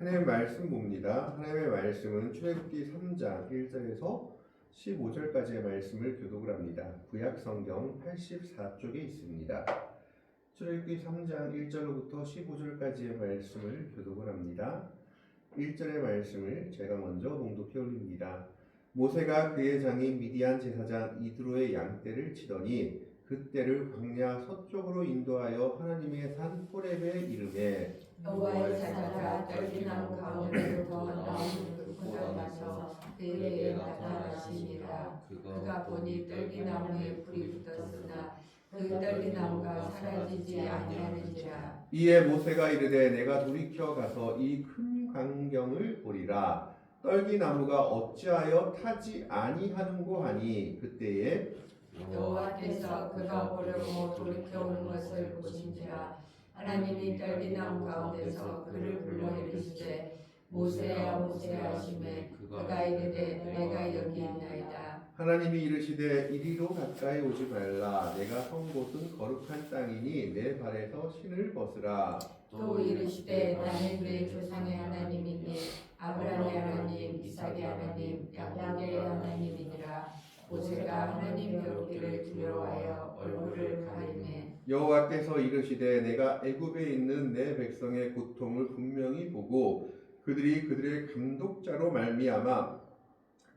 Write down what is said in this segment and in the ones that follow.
하나님의 말씀 봅니다. 하나님의 말씀은 출애굽기 3장 1절에서 15절까지의 말씀을 교독을 합니다. 구약 성경 84쪽에 있습니다. 출애굽기 3장 1절로부터 15절까지의 말씀을 교독을 합니다. 1절의 말씀을 제가 먼저 봉독해 올립니다. 모세가 그의 장인 미디안 제사장 이드로의 양떼를 치더니 그 떼를 광야 서쪽으로 인도하여 하나님의 산 호렙에 이르매 여호와의 사자가 떨기나무 가운데로부터 나오는 불보다 맞춰 그에게 나타나시니라. 그가 보니 떨기나무에 불이 붙었으나 그 떨기나무가 사라지지 아니하는지라. 이에 모세가 이르되 내가 돌이켜 가서 이 큰 광경을 보리라. 떨기나무가 어찌하여 타지 아니하는고 하니 그때에 여호와께서 그가 보려고 돌이켜오는 것을 보신지라. 하나님이 떨기나무 가운데서 그를 불러 이르시되 모세야 모세야 하시매 그가 이르되 내가 여기 있나이다. 하나님이 이르시되 이리로 가까이 오지 말라. 내가 선 곳은 거룩한 땅이니 내 발에서 신을 벗으라. 또 이르시되 나는 내 조상의 하나님이니 아브라함의 하나님 이삭의 하나님 야곱의 하나님이니라. 모세가 하나님 뵙기를 두려워하여 얼굴을 가리매 여호와께서 이르시되 내가 애굽에 있는 내 백성의 고통을 분명히 보고 그들이 그들의 감독자로 말미암아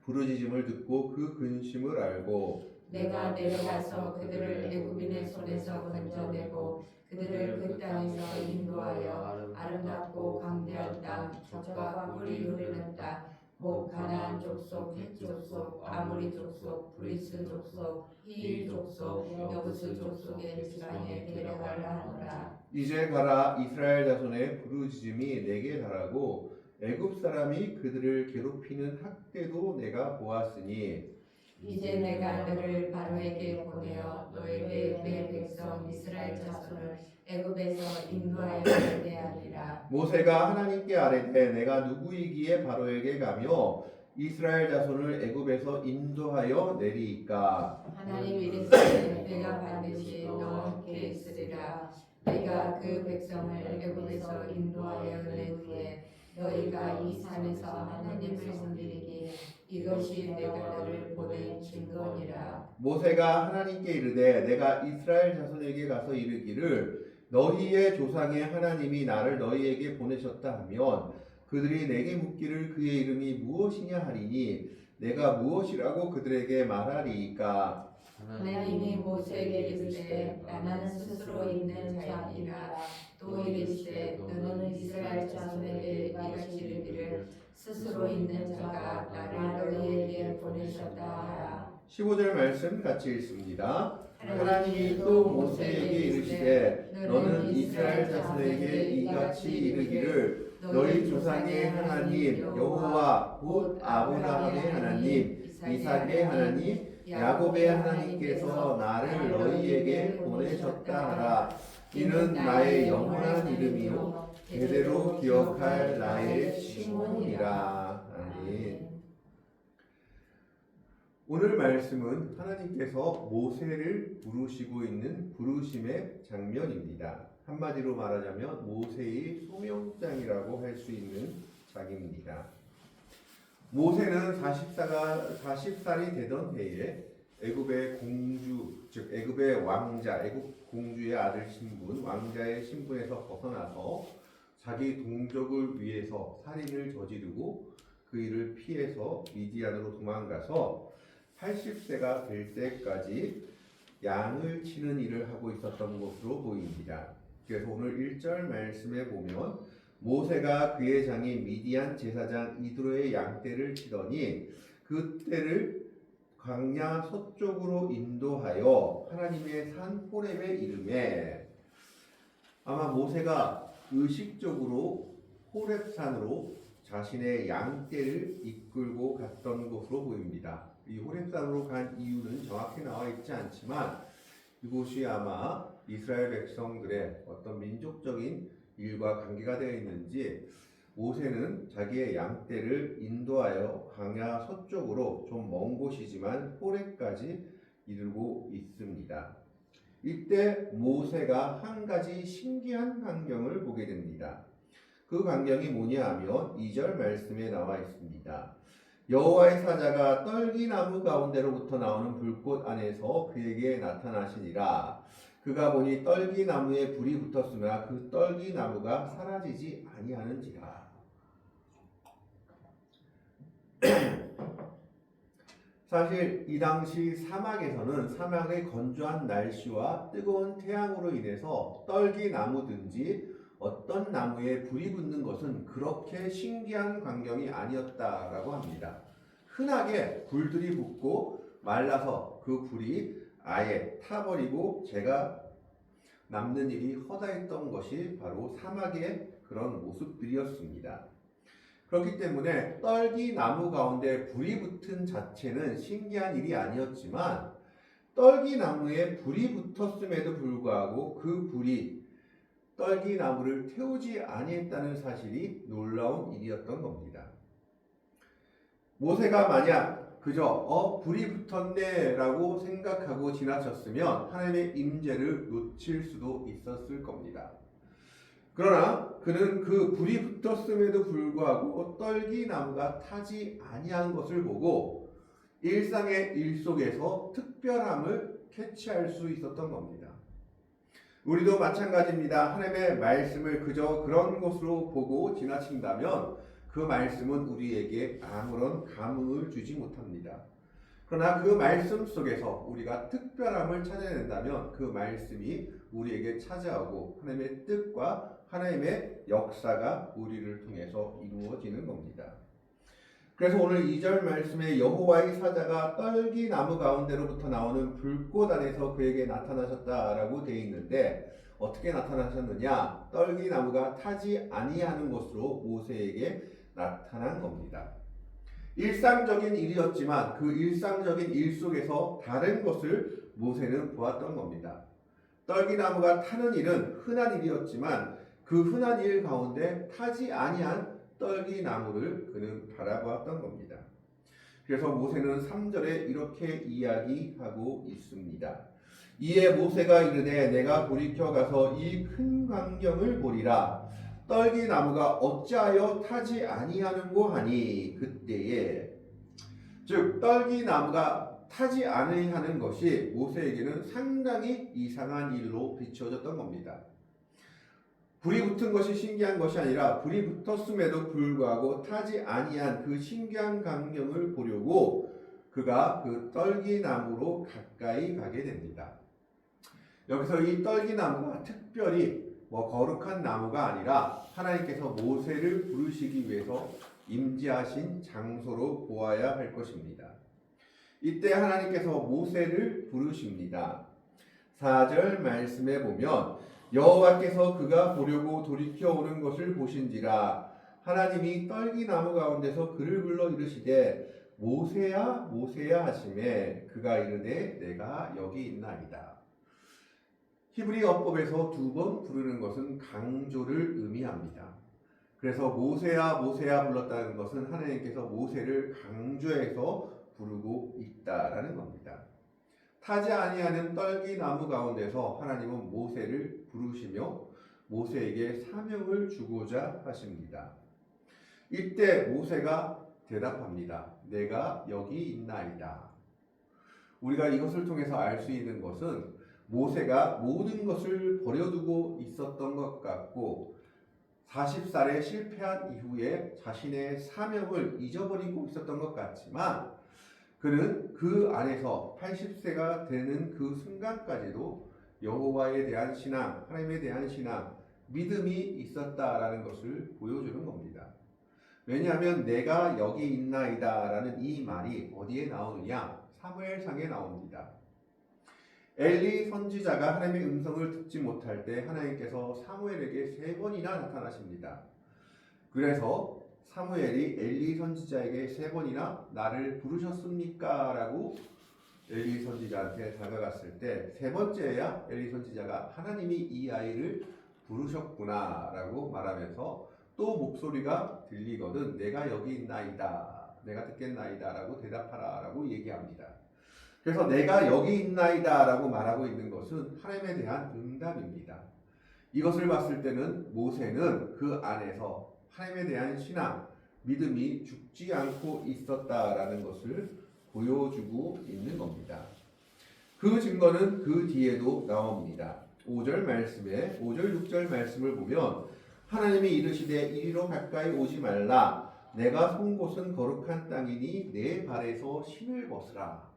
부르짖음을 듣고 그 근심을 알고 내가 내려가서 그들을 애굽인의 손에서 건져내고 그들을 그 땅에서 인도하여 아름답고 광대한 땅 젖과 꿀이 흐르는 땅 곧 가나안 족속, 헷 족속, 아모리 족속, 브리스 족속, 히일 족속, 여부스 족속의 지방에 데려가라 하노라. 이제 가라. 이스라엘 자손의 부르짖음이 내게 달하고 애굽 사람이 그들을 괴롭히는 학대도 내가 보았으니 이제 내가 너를 바로에게 보내어 너에게 내 백성 이스라엘 자손을 애굽에서 인도하여 내게 하리라. 모세가 하나님께 아뢰되 내가 누구이기에 바로에게 가며 이스라엘 자손을 애굽에서 인도하여 내리이까. 하나님 이르시되 내가 반드시 너와 함께 있으리라. 내가 그 백성을 애굽에서 인도하여 낸 후에 너희가 이 산에서 하나님을 섬기리니 이것이 내가 너를 보낸 증거니라. 모세가 하나님께 이르되 내가 이스라엘 자손에게 가서 이르기를 너희의 조상의 하나님이 나를 너희에게 보내셨다 하면 그들이 내게 묻기를 그의 이름이 무엇이냐 하리니 내가 무엇이라고 그들에게 말하리이까. 하나님이 모세에게 이르시되 나는 스스로 있는 자니라. 또 이르시되 너는 이스라엘 자손에게 이같이 이르기를 스스로 있는 자가 나를 너희에게 보내셨다 하라. 15절 말씀 같이 읽습니다. 하나님이 또 모세에게 이르시되 너는 이스라엘 자손에게 이같이 이르기를 너희 조상의 하나님 여호와 곧 아브라함의 하나님 이삭의 하나님 야곱의 하나님께서 나를 너희에게 보내셨다 하라. 이는 나의 영원한 이름이요 대대로 기억할 나의 칭호니라. 아멘. 오늘 말씀은 하나님께서 모세를 부르시고 있는 부르심의 장면입니다. 한마디로 말하자면 모세의 소명장이라고 할 수 있는 장입니다. 모세는 40살이 되던 해에 애굽의 공주, 즉 애굽의 왕자, 애굽 공주의 아들 신분, 왕자의 신분에서 벗어나서 자기 동족을 위해서 살인을 저지르고 그 일을 피해서 미디안으로 도망가서 80세가 될 때까지 양을 치는 일을 하고 있었던 것으로 보입니다. 그래서 오늘 1절 말씀에 보면 모세가 그의 장인 미디안 제사장 이드로의 양떼를 치더니 그 떼를 광야 서쪽으로 인도하여 하나님의 산 호렙에 이르매 아마 모세가 의식적으로 호렙산으로 자신의 양떼를 이끌고 갔던 것으로 보입니다. 이 호렙산으로 간 이유는 정확히 나와 있지 않지만 이곳이 아마 이스라엘 백성들의 어떤 민족적인 일과 관계가 되어 있는지 모세는 자기의 양떼를 인도하여 광야 서쪽으로 좀 먼 곳이지만 호렙까지 이르고 있습니다. 이때 모세가 한 가지 신기한 광경을 보게 됩니다. 그 광경이 뭐냐 하면 2절 말씀에 나와 있습니다. 여호와의 사자가 떨기나무 가운데로부터 나오는 불꽃 안에서 그에게 나타나시니라. 그가 보니 떨기나무에 불이 붙었으나 그 떨기나무가 사라지지 아니하는지라. 사실 이 당시 사막에서는 사막의 건조한 날씨와 뜨거운 태양으로 인해서 떨기나무든지 어떤 나무에 불이 붙는 것은 그렇게 신기한 광경이 아니었다라고 합니다. 흔하게 불들이 붙고 말라서 그 불이 아예 타버리고 제가 남는 일이 허다했던 것이 바로 사막의 그런 모습들이었습니다. 그렇기 때문에 떨기나무 가운데 불이 붙은 자체는 신기한 일이 아니었지만 떨기나무에 불이 붙었음에도 불구하고 그 불이 떨기나무를 태우지 아니했다는 사실이 놀라운 일이었던 겁니다. 모세가 만약 그저 불이 붙었네 라고 생각하고 지나쳤으면 하나님의 임재를 놓칠 수도 있었을 겁니다. 그러나 그는 그 불이 붙었음에도 불구하고 떨기나무가 타지 아니한 것을 보고 일상의 일 속에서 특별함을 캐치할 수 있었던 겁니다. 우리도 마찬가지입니다. 하나님의 말씀을 그저 그런 것으로 보고 지나친다면 그 말씀은 우리에게 아무런 감흥을 주지 못합니다. 그러나 그 말씀 속에서 우리가 특별함을 찾아낸다면 그 말씀이 우리에게 찾아오고 하나님의 뜻과 하나님의 역사가 우리를 통해서 이루어지는 겁니다. 그래서 오늘 2절 말씀에 여호와의 사자가 떨기나무 가운데로부터 나오는 불꽃 안에서 그에게 나타나셨다라고 되어 있는데 어떻게 나타나셨느냐? 떨기나무가 타지 아니하는 것으로 모세에게 나타난 겁니다. 일상적인 일이었지만 그 일상적인 일 속에서 다른 것을 모세는 보았던 겁니다. 떨기나무가 타는 일은 흔한 일이었지만 그 흔한 일 가운데 타지 아니한 떨기나무를 그는 바라보았던 겁니다. 그래서 모세는 3절에 이렇게 이야기하고 있습니다. 이에 모세가 이르되 내가 돌이켜 가서 이 큰 광경을 보리라. 떨기나무가 어찌하여 타지 아니하는고 하니 그때에 즉 떨기나무가 타지 아니하는 것이 모세에게는 상당히 이상한 일로 비춰졌던 겁니다. 불이 붙은 것이 신기한 것이 아니라 불이 붙었음에도 불구하고 타지 아니한 그 신기한 광경을 보려고 그가 그 떨기나무로 가까이 가게 됩니다. 여기서 이 떨기나무가 특별히 거룩한 나무가 아니라 하나님께서 모세를 부르시기 위해서 임재하신 장소로 보아야 할 것입니다. 이때 하나님께서 모세를 부르십니다. 4절 말씀에 보면 여호와께서 그가 보려고 돌이켜 오는 것을 보신지라 하나님이 떨기나무 가운데서 그를 불러 이르시되 모세야 모세야 하시매 그가 이르되 내가 여기 있나이다. 히브리 어법에서 2번 부르는 것은 강조를 의미합니다. 그래서 모세야 모세야 불렀다는 것은 하나님께서 모세를 강조해서 부르고 있다라는 겁니다. 타지 아니하는 떨기나무 가운데서 하나님은 모세를 부르시며 모세에게 사명을 주고자 하십니다. 이때 모세가 대답합니다. 내가 여기 있나이다. 우리가 이것을 통해서 알 수 있는 것은 모세가 모든 것을 버려두고 있었던 것 같고 40살에 실패한 이후에 자신의 사명을 잊어버리고 있었던 것 같지만 그는 그 안에서 80세가 되는 그 순간까지도 여호와에 대한 신앙, 하나님에 대한 신앙, 믿음이 있었다라는 것을 보여주는 겁니다. 왜냐하면 내가 여기 있나이다 라는 이 말이 어디에 나오느냐? 사무엘상에 나옵니다. 엘리 선지자가 하나님의 음성을 듣지 못할 때 하나님께서 사무엘에게 3번이나 나타나십니다. 그래서 사무엘이 엘리 선지자에게 3번이나 나를 부르셨습니까? 라고 엘리 선지자한테 다가갔을 때 3번째야 엘리 선지자가 하나님이 이 아이를 부르셨구나 라고 말하면서 또 목소리가 들리거든 내가 여기 있나이다 내가 듣겠나이다 라고 대답하라 라고 얘기합니다. 그래서 내가 여기 있나이다 라고 말하고 있는 것은 하나님에 대한 응답입니다. 이것을 봤을 때는 모세는 그 안에서 하나님에 대한 신앙, 믿음이 죽지 않고 있었다라는 것을 보여주고 있는 겁니다. 그 증거는 그 뒤에도 나옵니다. 5절 말씀에 5절 6절 말씀을 보면 하나님이 이르시되 이리로 가까이 오지 말라 내가 선 곳은 거룩한 땅이니 내 발에서 신을 벗으라.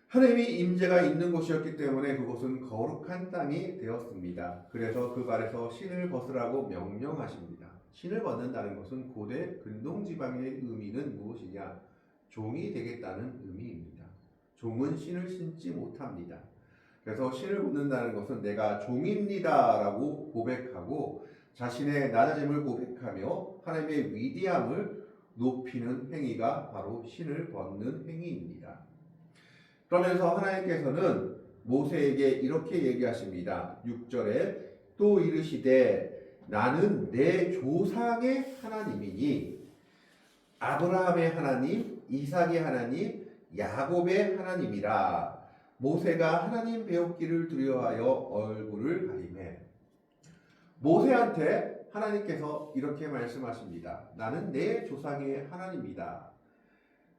하나님이 임재가 있는 곳이었기 때문에 그곳은 거룩한 땅이 되었습니다. 그래서 그 발에서 신을 벗으라고 명령하십니다. 신을 벗는다는 것은 고대 근동지방의 의미는 무엇이냐? 종이 되겠다는 의미입니다. 종은 신을 신지 못합니다. 그래서 신을 벗는다는 것은 내가 종입니다 라고 고백하고 자신의 낮아짐을 고백하며 하나님의 위대함을 높이는 행위가 바로 신을 벗는 행위입니다. 그러면서 하나님께서는 모세에게 이렇게 얘기하십니다. 6절에 또 이르시되 나는 내 조상의 하나님이니 아브라함의 하나님, 이삭의 하나님, 야곱의 하나님이라. 모세가 하나님 배웠기를 두려워하여 얼굴을 가리매. 모세한테 하나님께서 이렇게 말씀하십니다. 나는 내 조상의 하나님이다.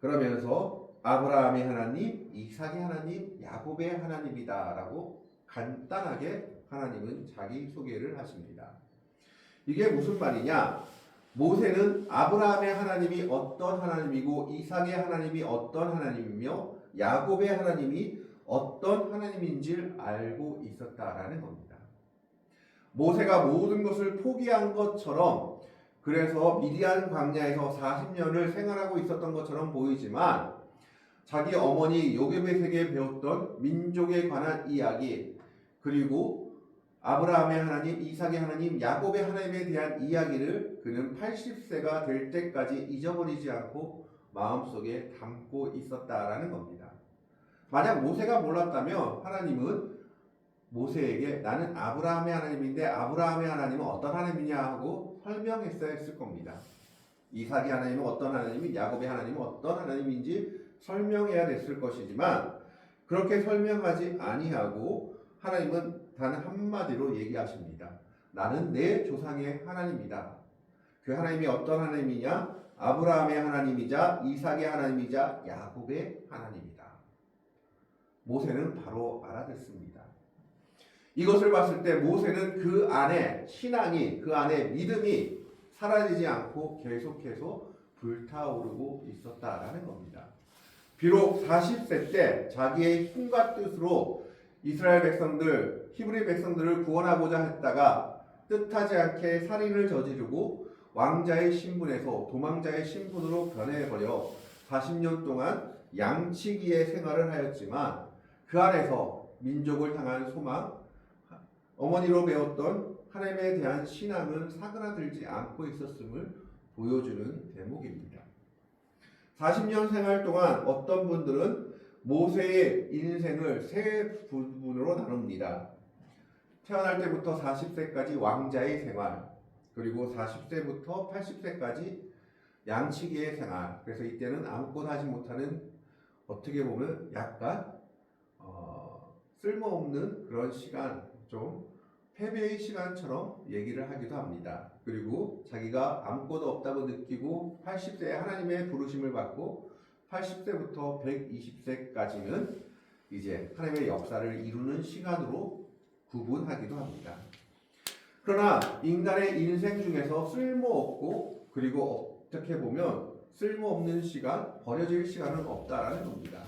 그러면서 아브라함의 하나님, 이삭의 하나님, 야곱의 하나님이다 라고 간단하게 하나님은 자기 소개를 하십니다. 이게 무슨 말이냐? 모세는 아브라함의 하나님이 어떤 하나님이고 이삭의 하나님이 어떤 하나님이며 야곱의 하나님이 어떤 하나님인지를 알고 있었다라는 겁니다. 모세가 모든 것을 포기한 것처럼 그래서 미디안 광야에서 40년을 생활하고 있었던 것처럼 보이지만 자기 어머니 요게벳에게 배웠던 민족에 관한 이야기 그리고 아브라함의 하나님, 이삭의 하나님, 야곱의 하나님에 대한 이야기를 그는 80세가 될 때까지 잊어버리지 않고 마음속에 담고 있었다라는 겁니다. 만약 모세가 몰랐다면 하나님은 모세에게 나는 아브라함의 하나님인데 아브라함의 하나님은 어떤 하나님이냐 하고 설명했어야 했을 겁니다. 이삭의 하나님은 어떤 하나님이 야곱의 하나님은 어떤 하나님인지 설명해야 됐을 것이지만 그렇게 설명하지 아니하고 하나님은 단 한마디로 얘기하십니다. 나는 내 조상의 하나님이다. 그 하나님이 어떤 하나님이냐? 아브라함의 하나님이자 이삭의 하나님이자 야곱의 하나님이다. 모세는 바로 알아듣습니다. 이것을 봤을 때 모세는 그 안에 신앙이 그 안에 믿음이 사라지지 않고 계속해서 불타오르고 있었다라는 겁니다. 비록 40세 때 자기의 힘과 뜻으로 이스라엘 백성들, 히브리 백성들을 구원하고자 했다가 뜻하지 않게 살인을 저지르고 왕자의 신분에서 도망자의 신분으로 변해버려 40년 동안 양치기의 생활을 하였지만 그 안에서 민족을 향한 소망, 어머니로 배웠던 하나님에 대한 신앙은 사그라들지 않고 있었음을 보여주는 대목입니다. 40년 생활 동안 어떤 분들은 모세의 인생을 세 부분으로 나눕니다. 태어날 때부터 40세까지 왕자의 생활, 그리고 40세부터 80세까지 양치기의 생활. 그래서 이때는 아무것도 하지 못하는 어떻게 보면 약간 쓸모없는 그런 시간, 좀 패배의 시간처럼 얘기를 하기도 합니다. 그리고 자기가 아무것도 없다고 느끼고 80세에 하나님의 부르심을 받고 80세부터 120세까지는 이제 하나님의 역사를 이루는 시간으로 구분하기도 합니다. 그러나 인간의 인생 중에서 쓸모없고 그리고 어떻게 보면 쓸모없는 시간, 버려질 시간은 없다라는 겁니다.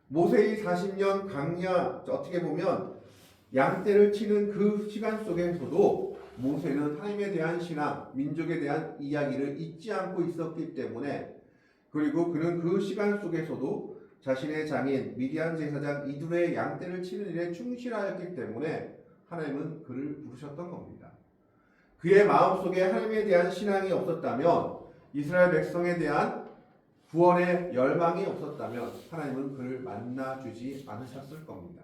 모세의 40년 광야, 어떻게 보면 양떼를 치는 그 시간 속에서도 모세는 하나님에 대한 신앙, 민족에 대한 이야기를 잊지 않고 있었기 때문에 그리고 그는 그 시간 속에서도 자신의 장인 미디안 제사장 이둘의 양떼를 치는 일에 충실하였기 때문에 하나님은 그를 부르셨던 겁니다. 그의 마음속에 하나님에 대한 신앙이 없었다면 이스라엘 백성에 대한 구원의 열망이 없었다면 하나님은 그를 만나주지 않으셨을 겁니다.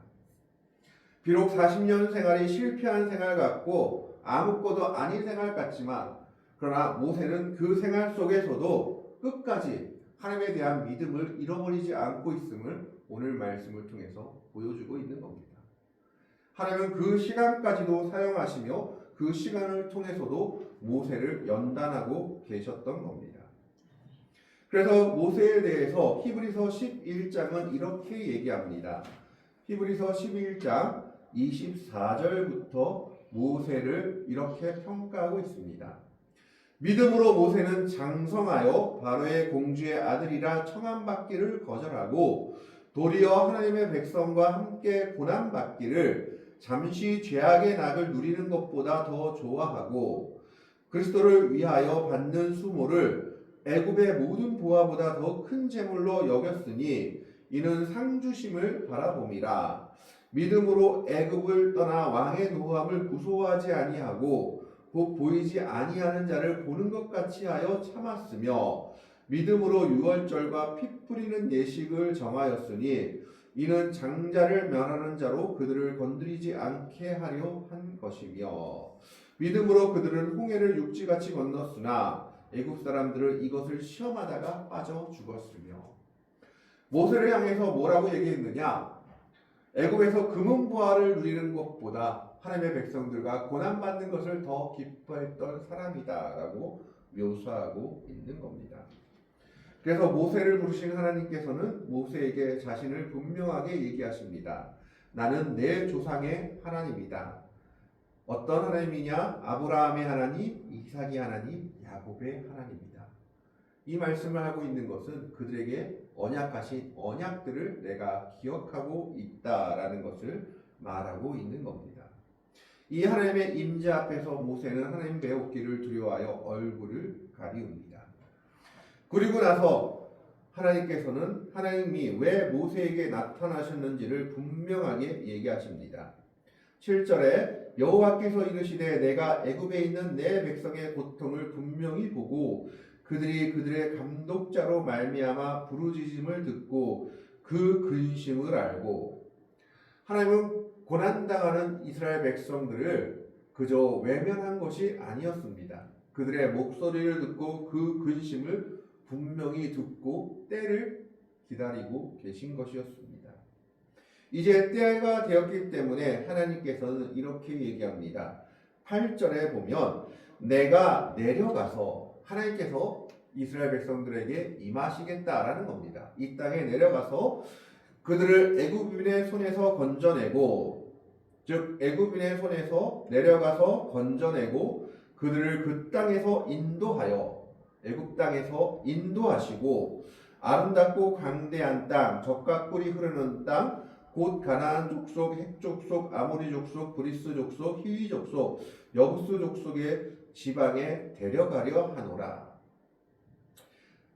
비록 40년 생활이 실패한 생활 같고 아무것도 아닌 생활 같지만 그러나 모세는 그 생활 속에서도 끝까지 하나님에 대한 믿음을 잃어버리지 않고 있음을 오늘 말씀을 통해서 보여주고 있는 겁니다. 하나님은 그 시간까지도 사용하시며 그 시간을 통해서도 모세를 연단하고 계셨던 겁니다. 그래서 모세에 대해서 히브리서 11장은 이렇게 얘기합니다. 히브리서 11장 24절부터 모세를 이렇게 평가하고 있습니다. 믿음으로 모세는 장성하여 바로의 공주의 아들이라 청함받기를 거절하고 도리어 하나님의 백성과 함께 고난받기를 잠시 죄악의 낙을 누리는 것보다 더 좋아하고 그리스도를 위하여 받는 수모를 애굽의 모든 보화보다 더 큰 재물로 여겼으니 이는 상 주심을 바라봄이라. 믿음으로 애굽을 떠나 왕의 노함을 무서워하지 아니하고 곧 보이지 아니하는 자를 보는 것 같이 하여 참았으며 믿음으로 유월절과 피 뿌리는 예식을 정하였으니 이는 장자를 멸하는 자로 그들을 건드리지 않게 하려 한 것이며 믿음으로 그들은 홍해를 육지같이 건넜으나 애굽 사람들은 이것을 시험하다가 빠져 죽었으며. 모세를 향해서 뭐라고 얘기했느냐? 애굽에서 금은보화를 누리는 것보다 하나님의 백성들과 고난받는 것을 더 기뻐했던 사람이다라고 묘사하고 있는 겁니다. 그래서 모세를 부르신 하나님께서는 모세에게 자신을 분명하게 얘기하십니다. 나는 내 조상의 하나님이다. 어떤 하나님이냐? 아브라함의 하나님, 이삭의 하나님, 야곱의 하나님이다. 이 말씀을 하고 있는 것은 그들에게 언약하신 언약들을 내가 기억하고 있다라는 것을 말하고 있는 겁니다. 이 하나님의 임재 앞에서 모세는 하나님 배웠기를 두려워하여 얼굴을 가리웁니다. 그리고 나서 하나님께서는 하나님이 왜 모세에게 나타나셨는지를 분명하게 얘기하십니다. 7절에 여호와께서 이르시되 내가 애굽에 있는 내 백성의 고통을 분명히 보고 그들이 그들의 감독자로 말미암아 부르짖음을 듣고 그 근심을 알고. 하나님은 고난당하는 이스라엘 백성들을 그저 외면한 것이 아니었습니다. 그들의 목소리를 듣고 그 근심을 분명히 듣고 때를 기다리고 계신 것이었습니다. 이제 때가 되었기 때문에 하나님께서는 이렇게 얘기합니다. 8절에 보면 내가 내려가서, 하나님께서 이스라엘 백성들에게 임하시겠다라는 겁니다. 이 땅에 내려가서 그들을 애굽인의 손에서 건져내고, 즉 애굽인의 손에서 내려가서 건져내고 그들을 그 땅에서 인도하여 애굽 땅에서 인도하시고 아름답고 광대한 땅, 젖과 꿀이 흐르는 땅, 곧 가나안 족속, 헷 족속, 아모리 족속, 브리스 족속, 히위 족속, 여부스 족속의 지방에 데려가려 하노라.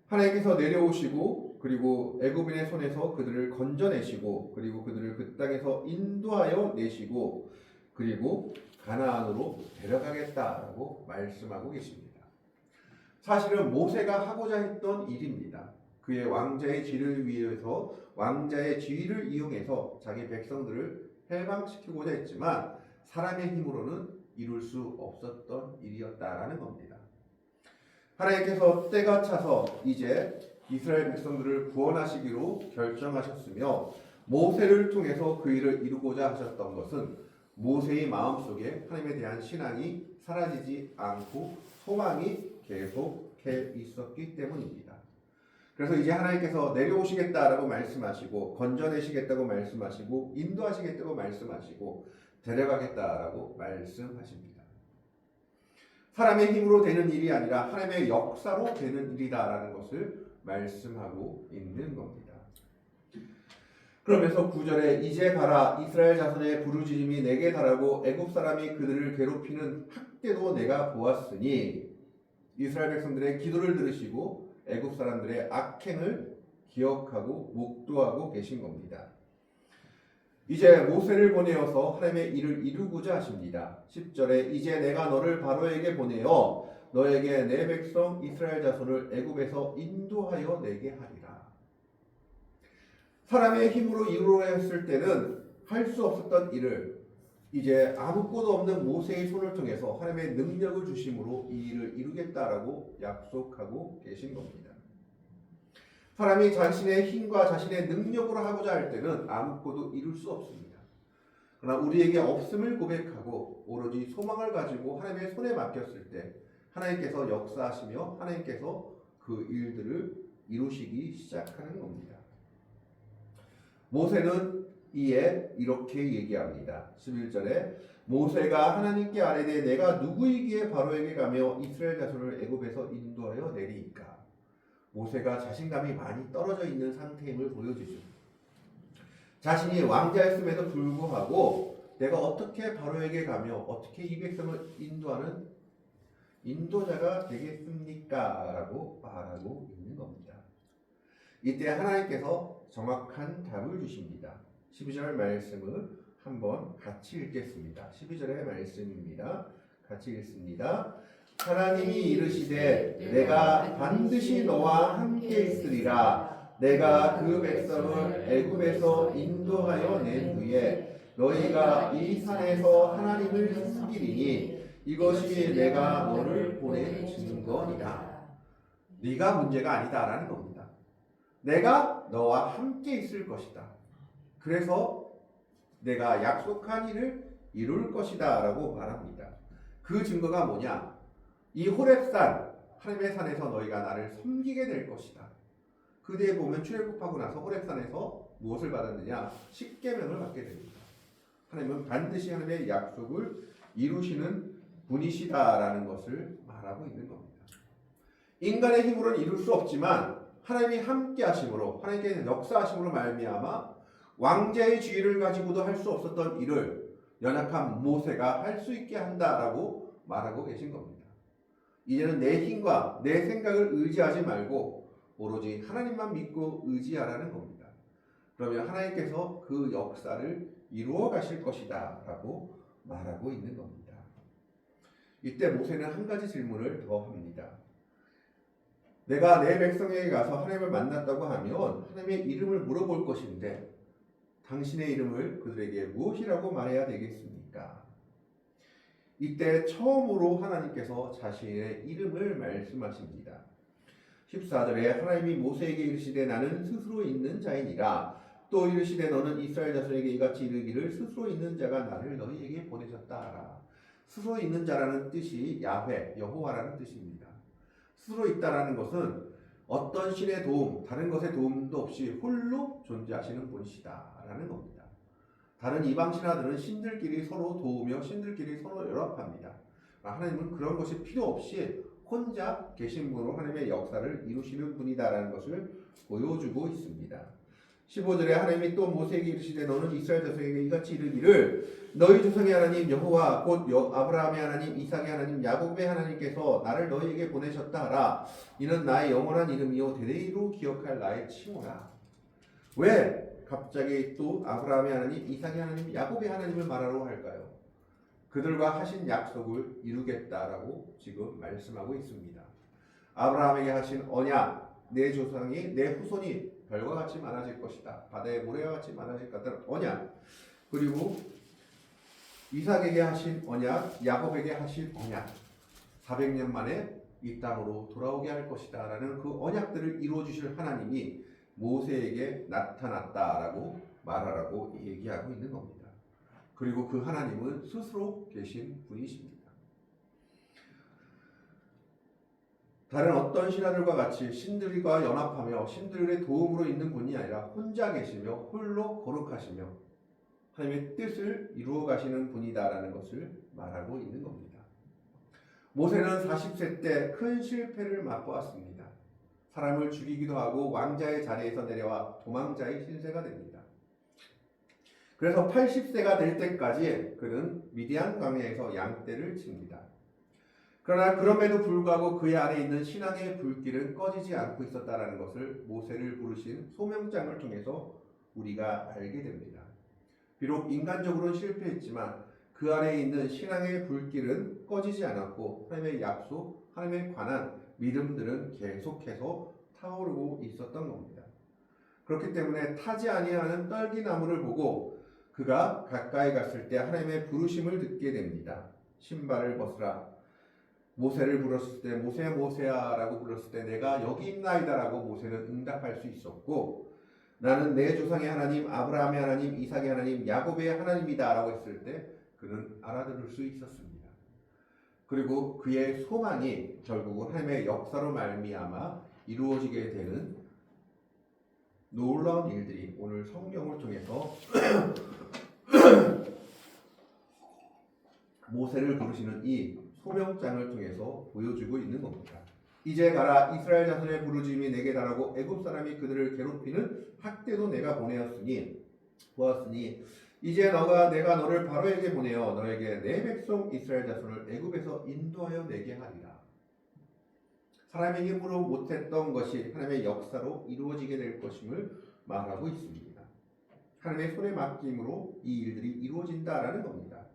하나님께서 내려오시고 그리고 애굽인의 손에서 그들을 건져내시고 그리고 그들을 그 땅에서 인도하여 내시고 그리고 가나안으로 데려가겠다라고 말씀하고 계십니다. 사실은 모세가 하고자 했던 일입니다. 그의 왕자의 지위를 위해서 왕자의 지위를 이용해서 자기 백성들을 해방시키고자 했지만 사람의 힘으로는 이룰 수 없었던 일이었다라는 겁니다. 하나님께서 때가 차서 이제 이스라엘 백성들을 구원하시기로 결정하셨으며 모세를 통해서 그 일을 이루고자 하셨던 것은 모세의 마음속에 하나님에 대한 신앙이 사라지지 않고 소망이 계속해 있었기 때문입니다. 그래서 이제 하나님께서 내려오시겠다라고 말씀하시고 건져내시겠다고 말씀하시고 인도하시겠다고 말씀하시고 데려가겠다라고 말씀하십니다. 사람의 힘으로 되는 일이 아니라 하나님의 역사로 되는 일이다라는 것을 말씀하고 있는 겁니다. 그러면서 9절에 이제 가라 이스라엘 자손의 부르짖음이 내게 달하고 애굽 사람이 그들을 괴롭히는 학대도 내가 보았으니 이스라엘 백성들의 기도를 들으시고 애굽 사람들의 악행을 기억하고 목도하고 계신 겁니다. 이제 모세를 보내어서 하나님의 일을 이루고자 하십니다. 10절에 이제 내가 너를 바로에게 보내어 너에게 내 백성 이스라엘 자손을 애굽에서 인도하여 내게 하리라. 사람의 힘으로 이루려 했을 때는 할 수 없었던 일을 이제 아무것도 없는 모세의 손을 통해서 하나님의 능력을 주심으로 이 일을 이루겠다라고 약속하고 계신 겁니다. 사람이 자신의 힘과 자신의 능력으로 하고자 할 때는 아무것도 이룰 수 없습니다. 그러나 우리에게 없음을 고백하고 오로지 소망을 가지고 하나님의 손에 맡겼을 때 하나님께서 역사하시며 하나님께서 그 일들을 이루시기 시작하는 겁니다. 모세는 이에 이렇게 얘기합니다. 11절에 모세가 하나님께 아뢰되 내가 누구이기에 바로에게 가며 이스라엘 자손을 애굽에서 인도하여 내리이까. 모세가 자신감이 많이 떨어져 있는 상태임을 보여주죠. 자신이 왕자였음에도 불구하고 내가 어떻게 바로에게 가며 어떻게 이 백성을 인도하는 인도자가 되겠습니까? 라고 말하고 있는 겁니다. 이때 하나님께서 정확한 답을 주십니다. 12절 말씀을 한번 같이 읽겠습니다. 12절의 말씀입니다. 같이 읽습니다. 하나님이 이르시되 내가 반드시 너와 함께 있으리라. 내가 그 백성을 애굽에서 인도하여 낸 후에 너희가 이 산에서 하나님을 섬기리니 이것이 내가 너를 보내주는 거니라. 네가 문제가 아니다라는 겁니다. 내가 너와 함께 있을 것이다. 그래서 내가 약속한 일을 이룰 것이다 라고 말합니다. 그 증거가 뭐냐? 이 호렙산, 하나님의 산에서 너희가 나를 섬기게 될 것이다. 그 뒤에 보면 출애굽하고 나서 호렙산에서 무엇을 받았느냐? 십계명을 받게 됩니다. 하나님은 반드시 하나님의 약속을 이루시는 분이시다라는 것을 말하고 있는 겁니다. 인간의 힘으로는 이룰 수 없지만 하나님이 함께 하심으로 하나님께 역사하심으로 말미암아 왕자의 지위를 가지고도 할 수 없었던 일을 연약한 모세가 할 수 있게 한다라고 말하고 계신 겁니다. 이제는 내 힘과 내 생각을 의지하지 말고 오로지 하나님만 믿고 의지하라는 겁니다. 그러면 하나님께서 그 역사를 이루어 가실 것이다 라고 말하고 있는 겁니다. 이때 모세는 한 가지 질문을 더 합니다. 내가 내 백성에게 가서 하나님을 만났다고 하면 하나님의 이름을 물어볼 것인데 당신의 이름을 그들에게 무엇이라고 말해야 되겠습니까? 이때 처음으로 하나님께서 자신의 이름을 말씀하십니다. 14절에 하나님이 모세에게 이르시되 나는 스스로 있는 자이니라. 또 이르시되 너는 이스라엘 자손에게 이같이 이르기를 스스로 있는 자가 나를 너희에게 보내셨다. 스스로 있는 자라는 뜻이 야훼, 여호와라는 뜻입니다. 스스로 있다라는 것은 어떤 신의 도움, 다른 것의 도움도 없이 홀로 존재하시는 분이시다라는 겁니다. 다른 이방 신화들은 신들끼리 서로 도우며 신들끼리 서로 연합합니다. 하나님은 그런 것이 필요 없이 혼자 계신 분으로 하나님의 역사를 이루시는 분이다라는 것을 보여주고 있습니다. 15절에 하나님이 또 모세에게 이르시되 너는 이스라엘 자손에게 이같이 이르기를 너희 조상의 하나님 여호와 곧 아브라함의 하나님 이삭의 하나님 야곱의 하나님께서 나를 너희에게 보내셨다 하라. 이는 나의 영원한 이름이요 대대로 기억할 나의 칭호라. 왜 갑자기 또 아브라함의 하나님 이삭의 하나님 야곱의 하나님을 말하러 할까요? 그들과 하신 약속을 이루겠다라고 지금 말씀하고 있습니다. 아브라함에게 하신 언약, 내 조상이 내 후손이 별과 같이 많아질 것이다. 바다의 모래와 같이 많아질 것 같은 언약. 그리고 이삭에게 하신 언약, 야곱에게 하신 언약. 400년 만에 이 땅으로 돌아오게 할 것이다 라는 그 언약들을 이루어 주실 하나님이 모세에게 나타났다라고 말하라고 얘기하고 있는 겁니다. 그리고 그 하나님은 스스로 계신 분이십니다. 다른 어떤 신하들과 같이 신들과 연합하며 신들의 도움으로 있는 분이 아니라 혼자 계시며 홀로 거룩하시며 하나님의 뜻을 이루어 가시는 분이다라는 것을 말하고 있는 겁니다. 모세는 40세 때 큰 실패를 맛보았습니다. 사람을 죽이기도 하고 왕자의 자리에서 내려와 도망자의 신세가 됩니다. 그래서 80세가 될 때까지 그는 미디안 광야에서 양떼를 칩니다. 그러나 그럼에도 불구하고 그의 안에 있는 신앙의 불길은 꺼지지 않고 있었다는 것을 모세를 부르신 소명장을 통해서 우리가 알게 됩니다. 비록 인간적으로는 실패했지만 그 안에 있는 신앙의 불길은 꺼지지 않았고 하나님의 약속, 하나님에 관한 믿음들은 계속해서 타오르고 있었던 겁니다. 그렇기 때문에 타지 아니하는 떨기나무를 보고 그가 가까이 갔을 때 하나님의 부르심을 듣게 됩니다. 신발을 벗으라. 모세를 불렀을 때 모세야 모세야 라고 불렀을 때 내가 여기 있나이다 라고 모세는 응답할 수 있었고 나는 내 조상의 하나님, 아브라함의 하나님, 이삭의 하나님, 야곱의 하나님이다 라고 했을 때 그는 알아들을 수 있었습니다. 그리고 그의 소망이 결국은 하나님의 역사로 말미암아 이루어지게 되는 놀라운 일들이 오늘 성경을 통해서 모세를 부르시는 이 소명장을 통해서 보여주고 있는 겁니다. 이제 가라, 이스라엘 자손의 부르짖음이 내게 달하고 애굽 사람이 그들을 괴롭히는 학대도 내가 보았으니 이제 내가 너를 바로에게 보내어 너에게 내 백성 이스라엘 자손을 애굽에서 인도하여 내게 하리라. 사람의 힘으로 못했던 것이 하나님의 역사로 이루어지게 될 것임을 말하고 있습니다. 하나님의 손에 맡김으로 이 일들이 이루어진다라는 겁니다.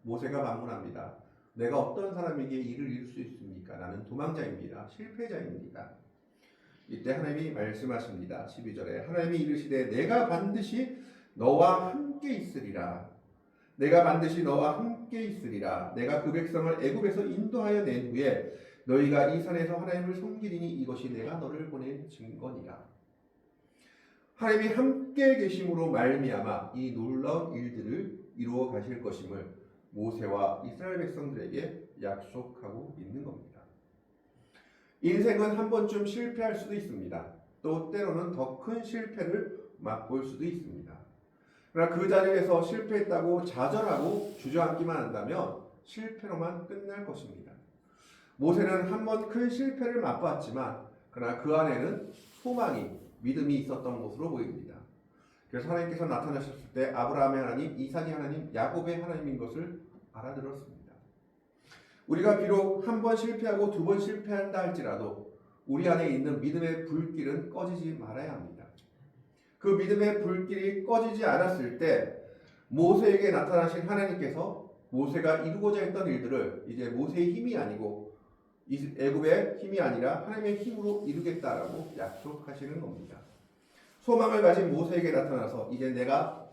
모세가 반문합니다. 내가 어떤 사람에게 일을 이룰 수 있습니까? 나는 도망자입니다. 실패자입니다. 이때 하나님이 말씀하십니다. 12절에 하나님이 이르시되 내가 반드시 너와 함께 있으리라. 내가 반드시 너와 함께 있으리라. 내가 그 백성을 애굽에서 인도하여 낸 후에 너희가 이 산에서 하나님을 섬기리니 이것이 내가 너를 보낸 증거니라. 하나님이 함께 계심으로 말미암아 이 놀라운 일들을 이루어 가실 것임을 모세와 이스라엘 백성들에게 약속하고 있는 겁니다. 인생은 한 번쯤 실패할 수도 있습니다. 또 때로는 더 큰 실패를 맛볼 수도 있습니다. 그러나 그 자리에서 실패했다고 좌절하고 주저앉기만 한다면 실패로만 끝날 것입니다. 모세는 한 번 큰 실패를 맛봤지만 그러나 그 안에는 소망이, 믿음이 있었던 것으로 보입니다. 그래서 하나님께서 나타나셨을 때 아브라함의 하나님, 이삭의 하나님, 야곱의 하나님인 것을 알아들었습니다. 우리가 비록 한 번 실패하고 두 번 실패한다 할지라도 우리 안에 있는 믿음의 불길은 꺼지지 말아야 합니다. 그 믿음의 불길이 꺼지지 않았을 때 모세에게 나타나신 하나님께서 모세가 이루고자 했던 일들을 이제 모세의 힘이 아니고 애굽의 힘이 아니라 하나님의 힘으로 이루겠다라고 약속하시는 겁니다. 소망을 가진 모세에게 나타나서 이제 내가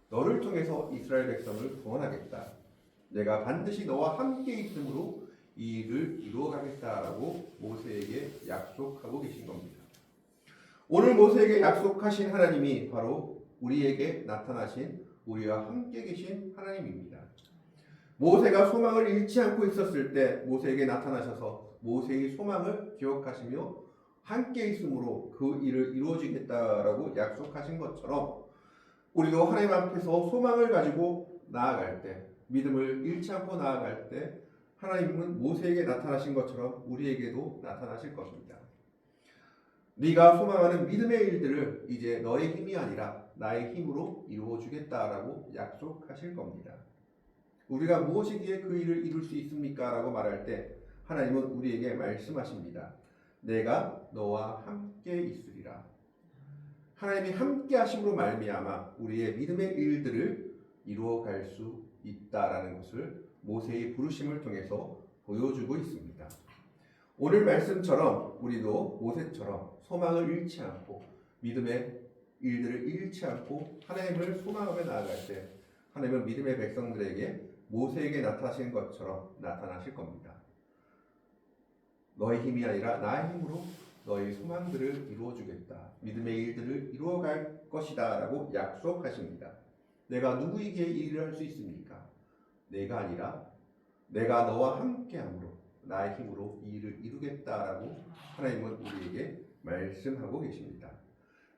너를 통해서 이스라엘 백성을 구원하겠다. 내가 반드시 너와 함께 있음으로 이 일을 이루어가겠다라고 모세에게 약속하고 계신 겁니다. 오늘 모세에게 약속하신 하나님이 바로 우리에게 나타나신 우리와 함께 계신 하나님입니다. 모세가 소망을 잃지 않고 있었을 때 모세에게 나타나셔서 모세의 소망을 기억하시며 함께 있음으로 그 일을 이루어지겠다라고 약속하신 것처럼 우리도 하나님 앞에서 소망을 가지고 나아갈 때, 믿음을 잃지 않고 나아갈 때 하나님은 모세에게 나타나신 것처럼 우리에게도 나타나실 것입니다. 네가 소망하는 믿음의 일들을 이제 너의 힘이 아니라 나의 힘으로 이루어주겠다라고 약속하실 겁니다. 우리가 무엇이기에 그 일을 이룰 수 있습니까? 라고 말할 때 하나님은 우리에게 말씀하십니다. 내가 너와 함께 있으리라. 하나님이 함께 하심으로 말미암아 우리의 믿음의 일들을 이루어갈 수 있다라는 것을 모세의 부르심을 통해서 보여주고 있습니다. 오늘 말씀처럼 우리도 모세처럼 소망을 잃지 않고 믿음의 일들을 잃지 않고 하나님을 소망하며 나아갈 때 하나님은 믿음의 백성들에게 모세에게 나타나신 것처럼 나타나실 겁니다. 너의 힘이 아니라 나의 힘으로 너의 소망들을 이루어주겠다. 믿음의 일들을 이루어갈 것이다 라고 약속하십니다. 내가 누구에게 이 일을 할 수 있습니까? 내가 아니라 내가 너와 함께함으로 나의 힘으로 이 일을 이루겠다라고 하나님은 우리에게 말씀하고 계십니다.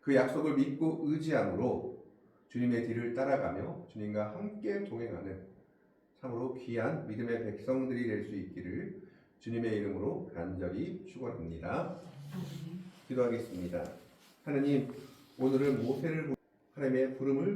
그 약속을 믿고 의지함으로 주님의 뒤를 따라가며 주님과 함께 동행하는 참으로 귀한 믿음의 백성들이 될 수 있기를 주님의 이름으로 간절히 축원합니다. 기도하겠습니다. 하나님, 오늘은 모세를 하나님의 부름을